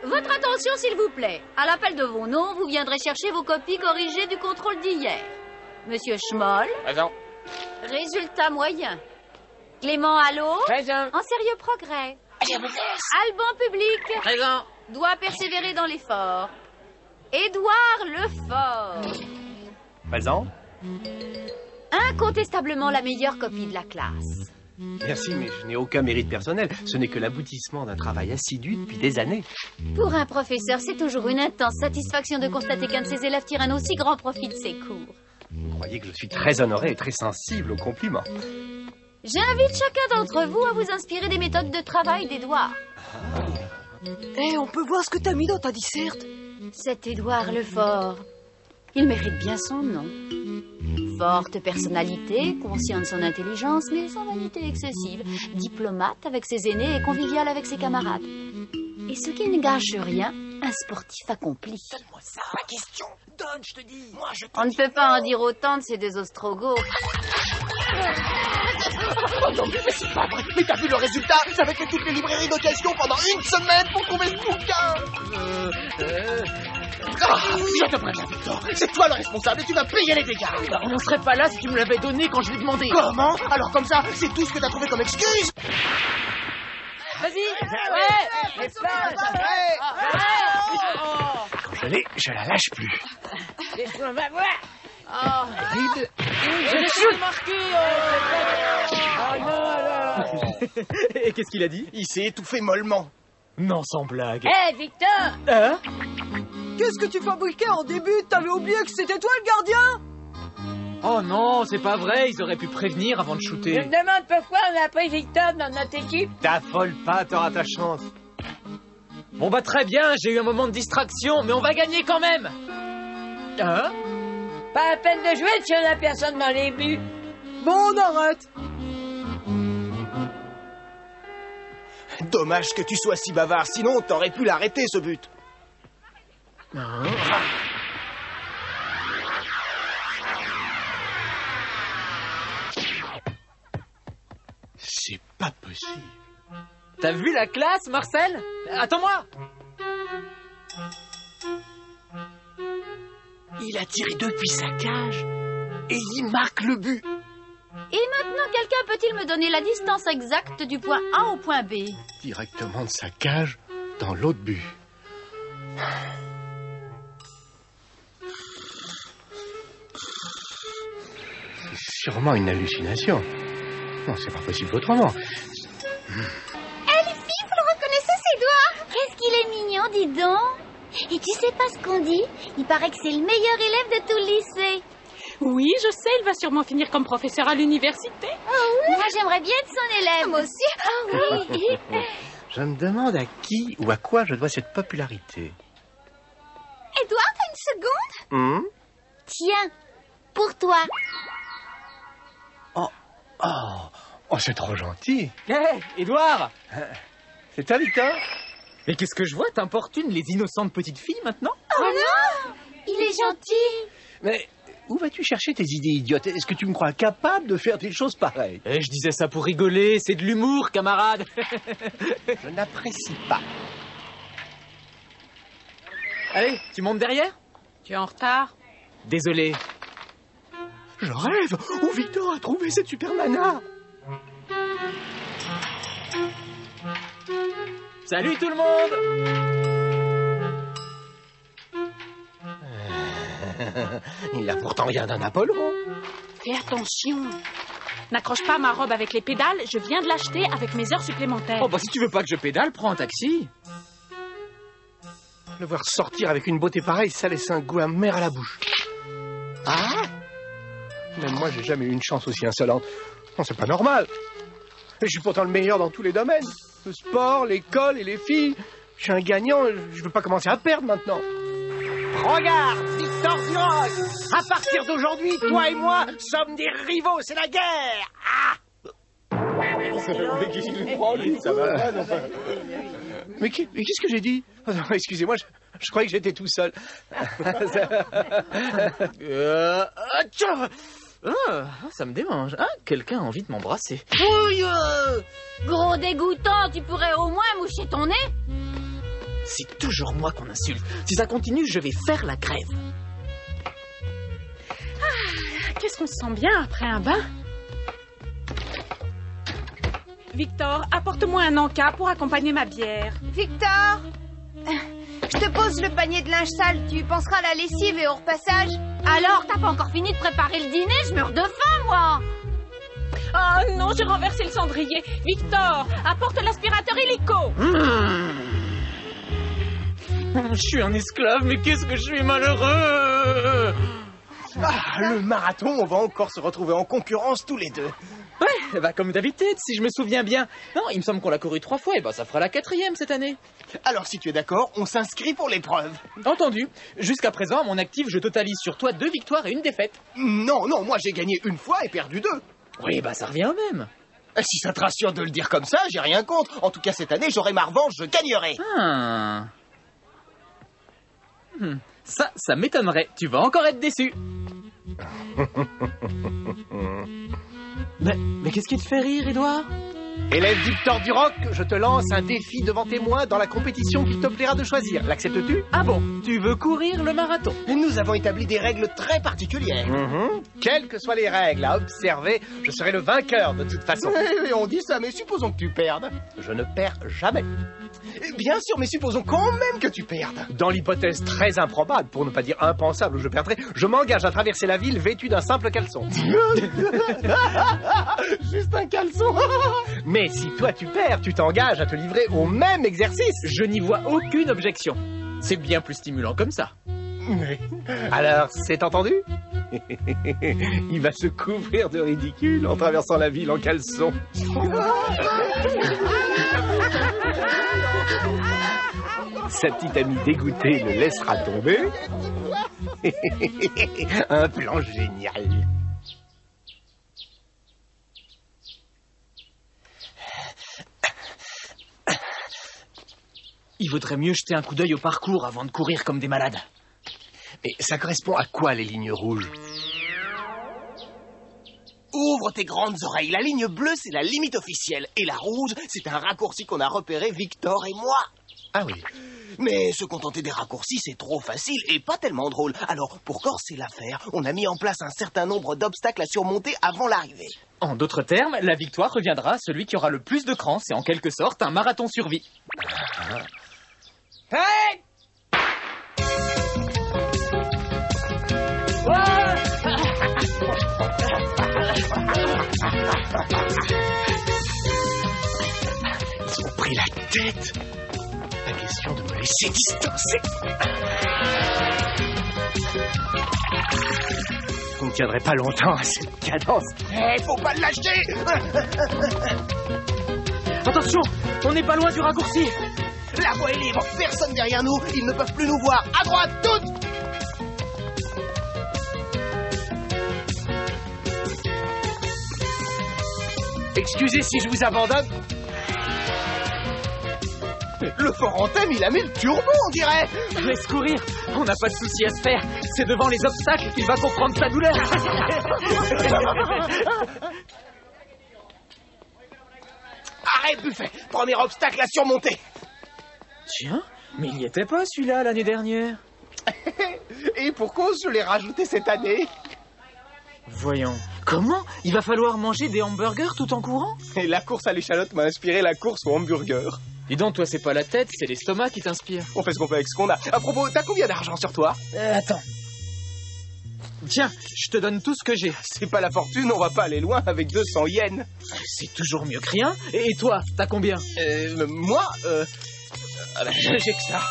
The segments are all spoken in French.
Votre attention, s'il vous plaît. À l'appel de vos noms, vous viendrez chercher vos copies corrigées du contrôle d'hier. Monsieur Schmoll. Présent. Résultat moyen. Clément Allot. Présent. En sérieux progrès. Alban Public. Présent. Doit persévérer dans l'effort. Édouard Lefort. Présent. Incontestablement la meilleure copie de la classe. Merci, mais je n'ai aucun mérite personnel. Ce n'est que l'aboutissement d'un travail assidu depuis des années. Pour un professeur, c'est toujours une intense satisfaction de constater qu'un de ses élèves tire un aussi grand profit de ses cours. Vous croyez que je suis très honoré et très sensible aux compliments. J'invite chacun d'entre vous à vous inspirer des méthodes de travail d'Édouard. On peut voir ce que t'as mis dans ta disserte. C'est Édouard Lefort. Il mérite bien son nom. Forte personnalité, conscient de son intelligence, mais sans vanité excessive. Diplomate avec ses aînés et convivial avec ses camarades. Et ce qui ne gâche rien, un sportif accompli. Donne-moi ça. Ma question. Donne, je te dis. Moi, je te On ne peut pas en dire autant de ces deux ostrogoths. Oh non, mais c'est pas vrai. Mais t'as vu le résultat? J'avais fait toutes les librairies d'occasion pendant une semaine pour trouver ce bouquin. Je te préviens, Victor. C'est toi le responsable et tu vas payer les dégâts. On n'en serait pas là si tu me l'avais donné quand je lui demandais. Comment? Alors comme ça, c'est tout ce que t'as trouvé comme excuse? Vas-y. Ouais. Mais pas. Je la lâche plus. Ride. Je suis marqué. Oh non alors. Et qu'est-ce qu'il a dit? Il s'est étouffé mollement. Non, sans blague. Hé, Victor. Hein? Qu'est-ce que tu fabriquais en début? T'avais oublié que c'était toi le gardien? Oh non, c'est pas vrai, ils auraient pu prévenir avant de Je shooter. me demande pourquoi on a pris Victor dans notre équipe. T'affole pas, t'auras ta chance. Bon bah très bien, j'ai eu un moment de distraction, mais on va gagner quand même. Hein? Pas la peine de jouer si on a personne dans les buts. Bon, on arrête. Dommage que tu sois si bavard, sinon t'aurais pu l'arrêter ce but. C'est pas possible. T'as vu la classe, Marcel? Attends-moi. Il a tiré depuis sa cage et il marque le but. Et maintenant, quelqu'un peut-il me donner la distance exacte du point A au point B? Directement de sa cage dans l'autre but. C'est sûrement une hallucination. Non, c'est pas possible autrement. Elfie, vous le reconnaissez, ses doigts? Qu'est-ce qu'il est mignon, dis donc. Et tu sais pas ce qu'on dit? Il paraît que c'est le meilleur élève de tout le lycée. Oui, je sais, il va sûrement finir comme professeur à l'université. Oh oui? Moi, j'aimerais bien être son élève. Moi aussi. Ah oui. Je me demande à qui ou à quoi je dois cette popularité. Édouard, t'as une seconde? Tiens, pour toi. Oh, c'est trop gentil. Hé, Édouard. C'est toi, Victor? Mais qu'est-ce que je vois? T'importunes les innocentes petites filles maintenant? Oh non! Il est gentil. Mais où vas-tu chercher tes idées idiotes? Est-ce que tu me crois capable de faire des choses pareilles? Eh, je disais ça pour rigoler, c'est de l'humour, camarade. Je n'apprécie pas. Allez, tu montes derrière? Tu es en retard? Désolé. Je rêve où Victor a trouvé cette super nana. Salut tout le monde. Il n'a pourtant rien d'un Apollon. Fais attention. N'accroche pas ma robe avec les pédales, je viens de l'acheter avec mes heures supplémentaires. Oh bah si tu veux pas que je pédale, prends un taxi. Le voir sortir avec une beauté pareille, ça laisse un goût amer à la bouche. Ah? Même moi, j'ai jamais eu une chance aussi insolente. Non, c'est pas normal. Je suis pourtant le meilleur dans tous les domaines. Le sport, l'école et les filles. Je suis un gagnant, je veux pas commencer à perdre maintenant. Regarde, Victor Duroc. À partir d'aujourd'hui, toi et moi sommes des rivaux, c'est la guerre. Mais qu'est-ce qu'il prend, lui? Ça va pas, non? Mais qu'est-ce que j'ai dit? Oh, non, excusez-moi, je croyais que j'étais tout seul. Ça me démange. Ah, quelqu'un a envie de m'embrasser. Gros dégoûtant, tu pourrais au moins moucher ton nez. C'est toujours moi qu'on insulte. Si ça continue, je vais faire la grève. Qu'est-ce qu'on se sent bien après un bain? Victor, apporte-moi un encas pour accompagner ma bière. Victor, je te pose le panier de linge sale. Tu penseras à la lessive et au repassage. Alors, t'as pas encore fini de préparer le dîner? Je meurs de faim, moi. Oh non, j'ai renversé le cendrier. Victor, apporte l'aspirateur illico. Je suis un esclave, mais qu'est-ce que je suis malheureux! Ah, le marathon, on va encore se retrouver en concurrence tous les deux. Ouais, bah comme d'habitude, si je me souviens bien. Non, il me semble qu'on l'a couru 3 fois, et bah ça fera la 4e cette année. Alors si tu es d'accord, on s'inscrit pour l'épreuve. Entendu. Jusqu'à présent, à mon actif, je totalise sur toi 2 victoires et 1 défaite. Non, moi j'ai gagné 1 fois et perdu 2. Oui, bah ça revient au même. Si ça te rassure de le dire comme ça, j'ai rien contre. En tout cas, cette année, j'aurai ma revanche, je gagnerai. Ah. Ça m'étonnerait. Tu vas encore être déçu. Mais qu'est-ce qui te fait rire, Édouard? Élève Victor Duroc, je te lance un défi devant témoins dans la compétition qu'il te plaira de choisir. L'acceptes-tu? Ah bon? Tu veux courir le marathon? Nous avons établi des règles très particulières. Quelles que soient les règles à observer, je serai le vainqueur de toute façon. Oui, on dit ça, mais supposons que tu perdes. Je ne perds jamais. Bien sûr, mais supposons quand même que tu perdes. Dans l'hypothèse très improbable, pour ne pas dire impensable où je perdrai, je m'engage à traverser la ville vêtu d'un simple caleçon. Juste un caleçon. Mais si toi tu perds, tu t'engages à te livrer au même exercice. Je n'y vois aucune objection. C'est bien plus stimulant comme ça. Mais... Alors, c'est entendu? Il va se couvrir de ridicule en traversant la ville en caleçon. Sa petite amie dégoûtée le laissera tomber. Un plan génial. Il vaudrait mieux jeter un coup d'œil au parcours avant de courir comme des malades. Mais ça correspond à quoi, les lignes rouges? Ouvre tes grandes oreilles. La ligne bleue, c'est la limite officielle. Et la rouge, c'est un raccourci qu'on a repéré, Victor et moi. Ah oui. Mais se contenter des raccourcis, c'est trop facile et pas tellement drôle. Alors, pour corser l'affaire, on a mis en place un certain nombre d'obstacles à surmonter avant l'arrivée. En d'autres termes, la victoire reviendra à celui qui aura le plus de cran. C'est en quelque sorte un marathon survie. Hey! Ils ont pris la tête. Pas question de me laisser distancer. Vous ne tiendrez pas longtemps à cette cadence. Faut pas le lâcher. Attention, on n'est pas loin du raccourci. La voie est libre, personne derrière nous, ils ne peuvent plus nous voir. À droite, toutes! Excusez si je vous abandonne. Le Foranthème, il a mis le turbo, on dirait. Laisse courir, on n'a pas de souci à se faire. C'est devant les obstacles qu'il va comprendre sa douleur. Arrête, Buffet, premier obstacle à surmonter. Tiens, mais il n'y était pas celui-là l'année dernière. Et pour cause, je l'ai rajouté cette année. Voyons, comment? Il va falloir manger des hamburgers tout en courant? Et la course à l'échalote m'a inspiré la course au hamburger. Dis donc, toi, c'est pas la tête, c'est l'estomac qui t'inspire. On fait ce qu'on peut avec ce qu'on a. À propos, t'as combien d'argent sur toi? Attends. Tiens, je te donne tout ce que j'ai. C'est pas la fortune, on va pas aller loin avec 200 yens. C'est toujours mieux que rien. Et toi, t'as combien? Moi, j'ai que ça.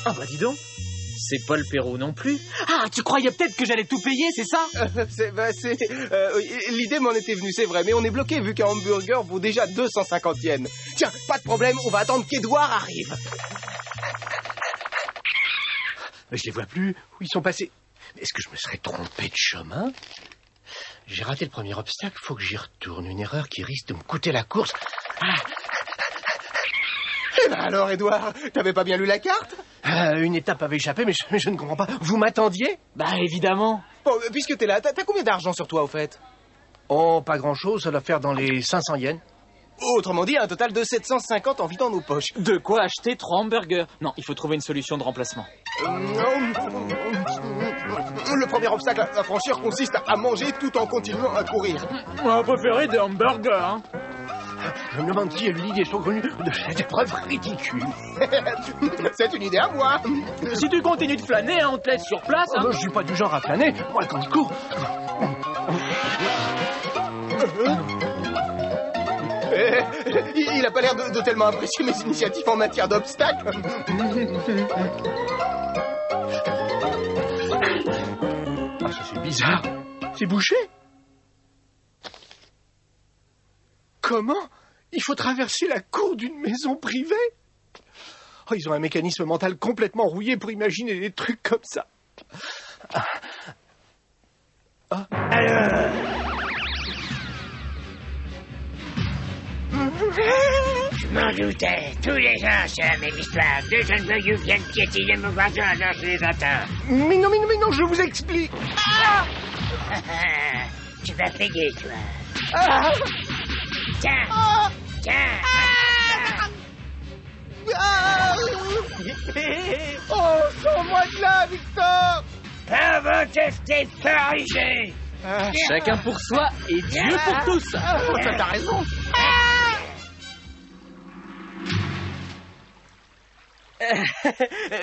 Ah bah dis donc. C'est pas le Pérou non plus. Ah, tu croyais peut-être que j'allais tout payer, c'est ça? L'idée m'en était venue, c'est vrai, mais on est bloqué vu qu'un hamburger vaut déjà 250 yens. Tiens, pas de problème, on va attendre qu'Edouard arrive. Mais je les vois plus. Où ils sont passés? Est-ce que je me serais trompé de chemin? J'ai raté le premier obstacle, faut que j'y retourne. Une erreur qui risque de me coûter la course. Eh ben alors, Edouard, t'avais pas bien lu la carte? Une étape avait échappé, mais je ne comprends pas. Vous m'attendiez? Bah évidemment. Bon, puisque t'es là, t'as combien d'argent sur toi, au fait? Oh, pas grand-chose, ça doit faire dans les 500 yens. Autrement dit, un total de 750 en vide dans nos poches. De quoi acheter 3 hamburgers. Non, il faut trouver une solution de remplacement. Le premier obstacle à franchir consiste à manger tout en continuant à courir. On a préféré des hamburgers, hein. Je me demande qui a eu l'idée saugrenue de cette épreuve ridicule. C'est une idée à moi. Si tu continues de flâner, hein, on te laisse sur place. Hein. Je suis pas du genre à flâner. Moi, quand je cours... Il a pas l'air de tellement apprécier mes initiatives en matière d'obstacles. Ah, ça c'est bizarre. C'est bouché. Comment? Il faut traverser la cour d'une maison privée? Oh, ils ont un mécanisme mental complètement rouillé pour imaginer des trucs comme ça. Je m'en doutais. Tous les ans, c'est la même histoire. Deux jeunes voyous viennent piétiner mon voisin, alors je les entends. Mais non, je vous explique. Tu vas payer, toi. Tiens. Tiens. Oh, sors-moi de là, Victor. Avant de te corriger. Chacun pour soi et Dieu pour tous. T'as raison.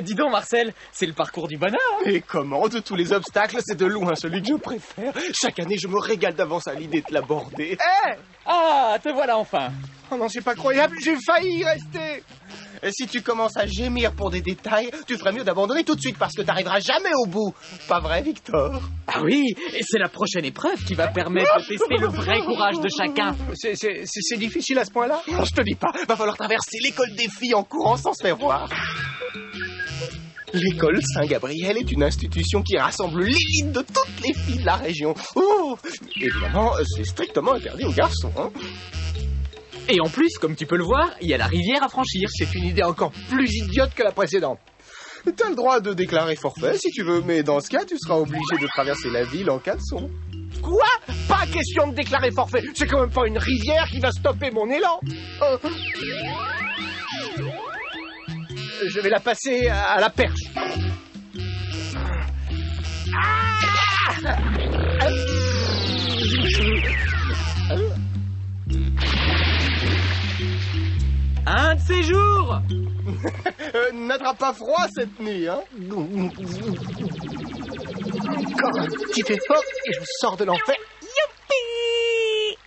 Dis donc, Marcel, c'est le parcours du bonheur. Hein. Et comment? De tous les obstacles, c'est de loin celui que je préfère. Chaque année, je me régale d'avance à l'idée de l'aborder. Ah, te voilà enfin. Oh non, c'est pas croyable, j'ai failli y rester. Et si tu commences à gémir pour des détails, tu ferais mieux d'abandonner tout de suite parce que t'arriveras jamais au bout. Pas vrai, Victor? Ah oui, et c'est la prochaine épreuve qui va permettre de tester le vrai courage de chacun. C'est difficile à ce point-là? Je te dis pas, va falloir traverser l'école des filles en courant sans se faire voir. L'école Saint-Gabriel est une institution qui rassemble l'élite de toutes les filles de la région. Oh, évidemment, c'est strictement interdit aux garçons, hein. Et en plus, comme tu peux le voir, il y a la rivière à franchir. C'est une idée encore plus idiote que la précédente. T'as le droit de déclarer forfait si tu veux, mais dans ce cas, tu seras obligé de traverser la ville en caleçon. Quoi? Pas question de déclarer forfait. C'est quand même pas une rivière qui va stopper mon élan. Je vais la passer à la perche. Un de ces jours. N'attrape pas froid cette nuit, hein? Encore un petit effort et je sors de l'enfer. Youpi!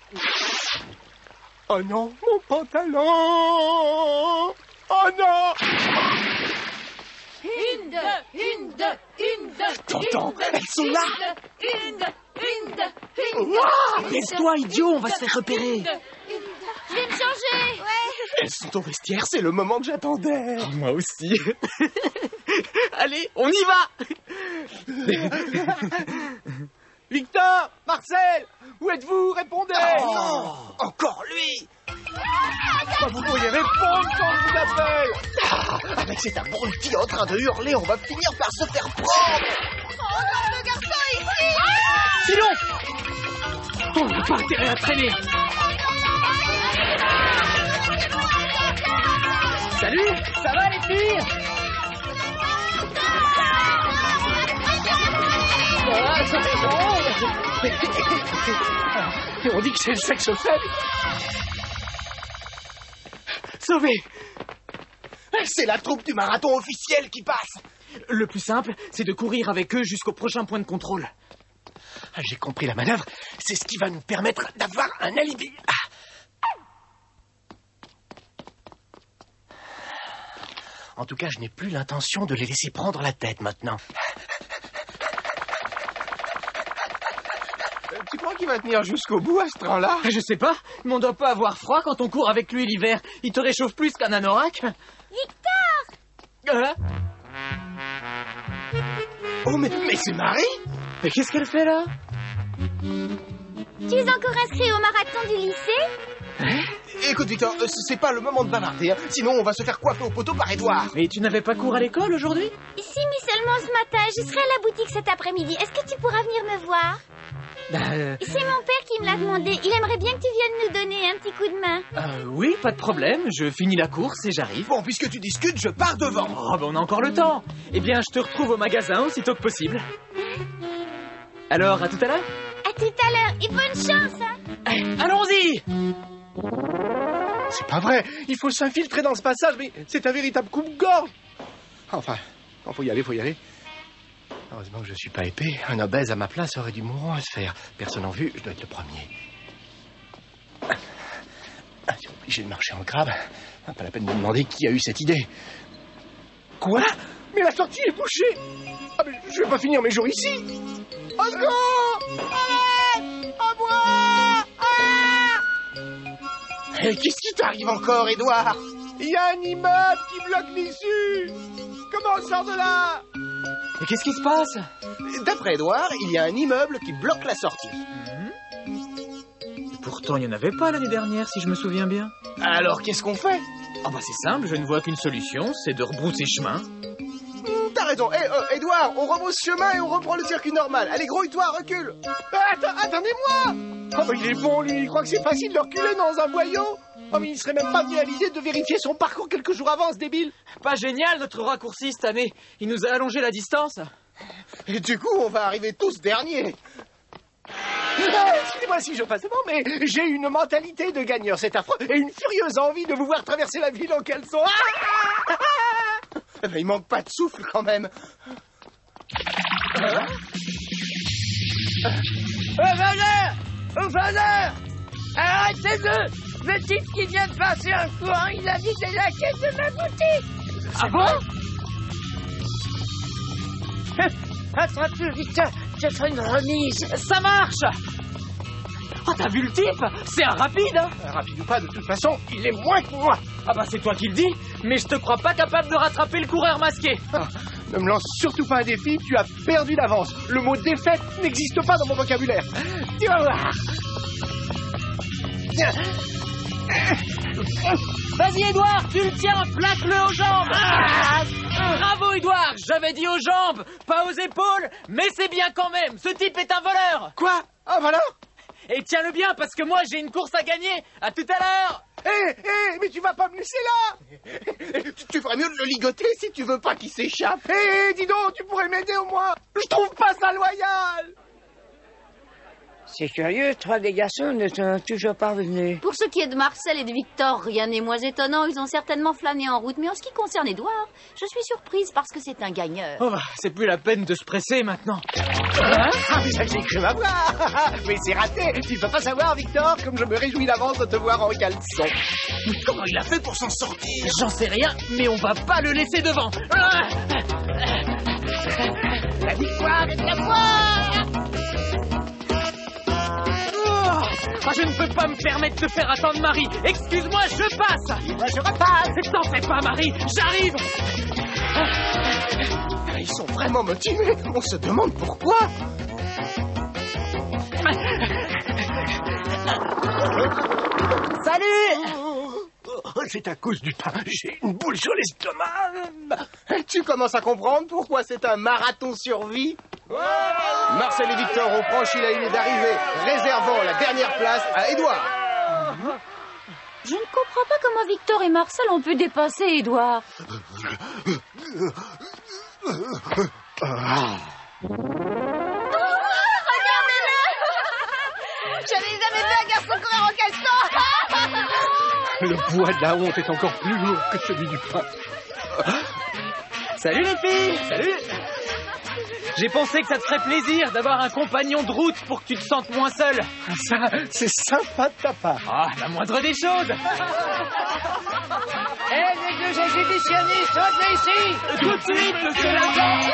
Oh non, mon pantalon! Oh non! T'entends? Elles sont là! Laisse-toi, idiot, on va se faire repérer. Je vais me changer. Ouais. Elles sont au vestiaire, c'est le moment que j'attendais. Oh, moi aussi. Allez, on y va. Victor, Marcel, où êtes-vous? Répondez. Encore lui. Vous pourriez répondre quand je vous appelle. Avec cet abruti en train de hurler, on va finir par se faire prendre. Oh non, le garçon ici. Silence. On n'a pas intérêt à traîner. Salut, ça va les filles? On dit que c'est le sexe faible. Sauvé. C'est la troupe du marathon officiel qui passe. Le plus simple, c'est de courir avec eux jusqu'au prochain point de contrôle. J'ai compris la manœuvre. C'est ce qui va nous permettre d'avoir un alibi. En tout cas, je n'ai plus l'intention de les laisser prendre la tête maintenant. Tu crois qu'il va tenir jusqu'au bout à ce train-là? Je sais pas, mais on doit pas avoir froid quand on court avec lui l'hiver. Il te réchauffe plus qu'un anorak. Victor! Oh, mais c'est Marie? Mais qu'est-ce qu'elle fait là? Tu es encore inscrit au marathon du lycée? Écoute, Victor, c'est pas le moment de bavarder, hein. Sinon on va se faire coiffer au poteau par Édouard. Mais tu n'avais pas cours à l'école aujourd'hui? Si, mais seulement ce matin. Je serai à la boutique cet après-midi. Est-ce que tu pourras venir me voir? C'est mon père qui me l'a demandé. Il aimerait bien que tu viennes nous donner un petit coup de main. Oui, pas de problème. Je finis la course et j'arrive. Bon, puisque tu discutes, je pars devant. Oh, on a encore le temps. Eh bien, je te retrouve au magasin aussitôt que possible. Alors, à tout à l'heure? À tout à l'heure et bonne chance, hein. Allons-y! C'est pas vrai. Il faut s'infiltrer dans ce passage, mais c'est un véritable coupe-gorge. Enfin, quand faut y aller, faut y aller. Heureusement que je suis pas épais. Un obèse à ma place aurait du mouvement à se faire. Personne en vue, je dois être le premier. Je suis obligé de marcher en crabe. Pas la peine de me demander qui a eu cette idée. Quoi? Mais la sortie est bouchée. Ah, mais je vais pas finir mes jours ici. Au secours! Arrête! À moi! Qu'est-ce qui t'arrive encore, Édouard? Il y a un immeuble qui bloque l'issue. Comment on sort de là? Mais qu'est-ce qui se passe? D'après Édouard, il y a un immeuble qui bloque la sortie. Pourtant, il n'y en avait pas l'année dernière, si je me souviens bien. Alors, qu'est-ce qu'on fait? Ah bah c'est simple, je ne vois qu'une solution, c'est de rebrousser chemin. T'as raison. Édouard, on rebrousse chemin et on reprend le circuit normal. Allez, grouille-toi, recule. Attendez-moi. Oh, mais il est bon, lui. Il croit que c'est facile de reculer dans un boyau. Oh, mais il serait même pas venu à l'idée de vérifier son parcours quelques jours avant, ce débile. Pas génial, notre raccourci cette année. Il nous a allongé la distance. Et du coup, on va arriver tous derniers. Excusez-moi si je passe devant, mais j'ai une mentalité de gagneur, c'est affreux, et une furieuse envie de vous voir traverser la ville en caleçon. Eh ben, il manque pas de souffle quand même. Au vendeur! Arrêtez-le! Le type qui vient de passer un courant, il a vidé la caisse de ma boutique! Ah bon? Attrape-le, Victor! Je ferai une remise! Ça marche! Oh, t'as vu le type? C'est un rapide, hein? Rapide ou pas, de toute façon, il est moins que moi. Ah bah c'est toi qui le dis, mais je te crois pas capable de rattraper le coureur masqué. Ne me lance surtout pas un défi, tu as perdu d'avance. Le mot défaite n'existe pas dans mon vocabulaire. Tu vas voir. Vas-y, Édouard, tu le tiens, plaque-le aux jambes. Bravo, Édouard, j'avais dit aux jambes, pas aux épaules, mais c'est bien quand même, ce type est un voleur. Quoi? Ah, voilà. Et tiens-le bien, parce que moi, j'ai une course à gagner. À tout à l'heure. Mais tu vas pas me laisser là. Tu ferais mieux de le ligoter si tu veux pas qu'il s'échappe. Dis donc, tu pourrais m'aider au moins. Je trouve pas ça loyal. C'est curieux, 3 des garçons ne sont toujours pas revenus. Pour ce qui est de Marcel et de Victor, rien n'est moins étonnant. Ils ont certainement flâné en route. Mais en ce qui concerne Édouard, je suis surprise parce que c'est un gagneur. Oh bah, c'est plus la peine de se presser maintenant. J'ai cru m'avoir. Mais c'est raté. Tu peux pas savoir, Victor, comme je me réjouis d'avance de te voir en caleçon. Comment il a fait pour s'en sortir? J'en sais rien, mais on va pas le laisser devant. La victoire est à moi! Je ne peux pas me permettre de faire attendre Marie. Excuse-moi, je passe. Moi, je repasse. T'en fais pas, Marie, j'arrive. Ils sont vraiment motivés. On se demande pourquoi. Salut. C'est à cause du pain. J'ai une boule sur l'estomac. Tu commences à comprendre pourquoi c'est un marathon survie? Marcel et Victor ont franchi la ligne d'arrivée, réservant la dernière place à Édouard. Je ne comprends pas comment Victor et Marcel ont pu dépasser Édouard. Regardez-le! J'avais jamais vu un garçon courir en caleçon! Le poids de la honte est encore plus lourd que celui du pain. Salut les filles. Salut. J'ai pensé que ça te ferait plaisir d'avoir un compagnon de route pour que tu te sentes moins seul. Ça, c'est sympa de ta part. Ah, la moindre des choses. Les deux exhibitionnistes, sautez ici! Tout de suite, monsieur l'agent.